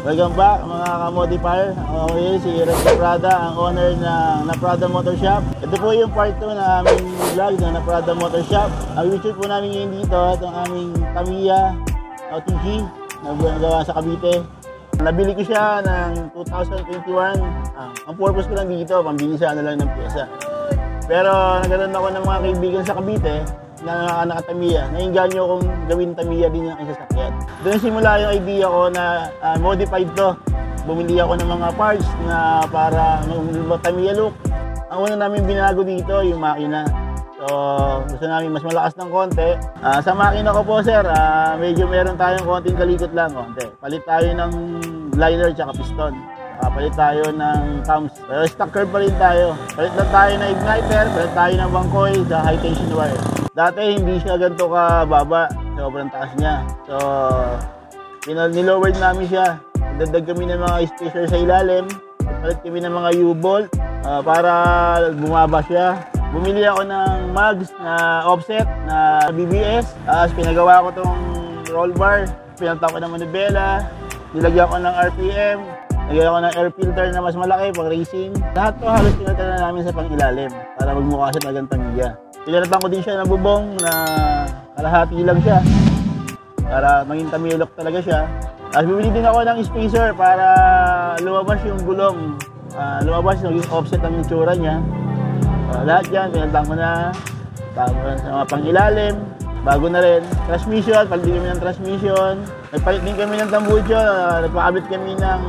Welcome back mga ka-modifier. Ako yun si Rex Naprada, ang owner ng Naprada Motor Shop. Ito po yung part 2 na aming vlog ng Naprada Motor Shop. Ang feature po namin ngayon dito, itong aming Tamiya OTG na gawa sa Cavite. Nabili ko siya ng 2021. Ang purpose ko lang dito, pambili siya lang ng pyesa. Pero nagkaroon ako ng mga kaibigan sa Cavite na naka-Tamiya. Nainganyo akong gawin Tamiya din yung sasakyan. Doon simula yung idea ko na modified to. Bumili ako ng mga parts na para Tamiya look. Ang una namin binago dito yung makina. So gusto namin mas malakas ng konti. Sa makina ko po sir, medyo meron tayong konting kalikot lang. Konti. Palit tayo ng liner at piston. Palit tayo ng cams. Pero stock curve pa rin tayo. Palit lang tayo ng igniter, palit tayo ng bangkoy sa high tension wire. Dati hindi siya ganito kababa, sobrang taas niya. So nilowered namin siya. Dagdag kami ng mga spacer sa ilalim. Palit kami ng mga U-bolt para bumaba siya. Bumili ako ng mags na offset na BBS. Pinagawa ko tong roll bar. Pinalta ko ng manibela. Nilagyan ko ng RPM. Nilagyan ko ng air filter na mas malaki pang racing. Lahat to halos pinalta na namin sa pang-ilalim para magmukha siya talagang Tamiya. Pinalatan ko din siya ng bubong na kalahati lang siya para maging Tamiya look talaga siya. Tapos bibili din ako ng spacer para lumabas yung gulong. Lumabas yung offset ang itsura niya. Lahat yan, pinalatan ko na. Tapos sa mga pang-ilalim, bago na rin. Transmission, palit din kami ng transmission. Nagpalit din kami ng tambucho, nagpakabit kami ng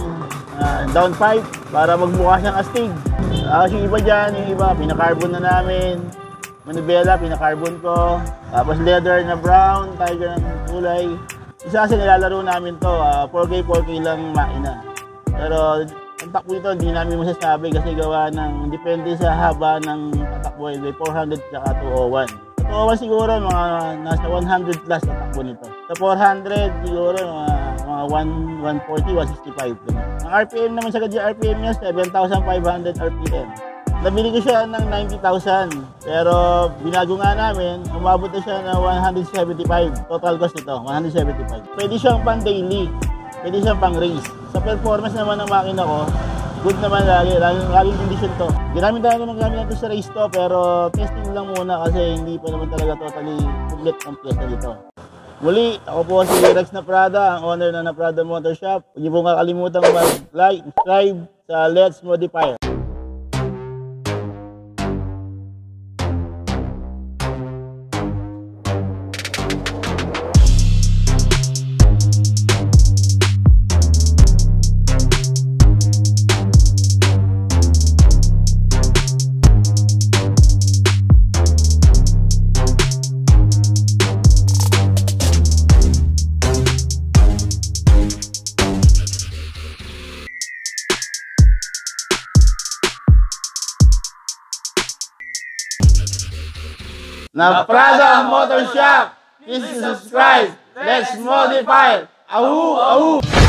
downpipe para magmukha siyang astig. Kasi yung iba dyan, yung iba, pinakarbon na namin. Manibela, pinakarbon ko. Tapos leather na brown, tiger ng kulay. Isa kasi nilalaro namin to, 4K lang makina. Pero ang takbo nito, hindi namin masasabi kasi gawa ng depende sa haba ng tatakbo. 400 at 201. 201 siguro mga nasa 100 plus na takbo nito. Sa 400 siguro mga 140, 165. Ang RPM naman sa gadget RPM niya, 7,500 RPM. Nabili ko siya ng 90,000 pero binago nga namin, umabot na siya na 175. Total cost nito, 175. Pwede siyang pang daily, pwede siyang pang race. Sa performance naman ng makina ko, good naman laging condition to. Ginamit tayo naman gamit natin sa race to pero testing lang muna kasi hindi pa naman talaga totally complete ang pyesa dito. Muli, ako po si Rex Naprada, ang owner ng Naprada Motor Shop. Huwag niyo pong kakalimutan mag-like, subscribe sa Let's Modify. Naprada Motor Shop! Please subscribe! Let's modify! Ahoo! Ahoo!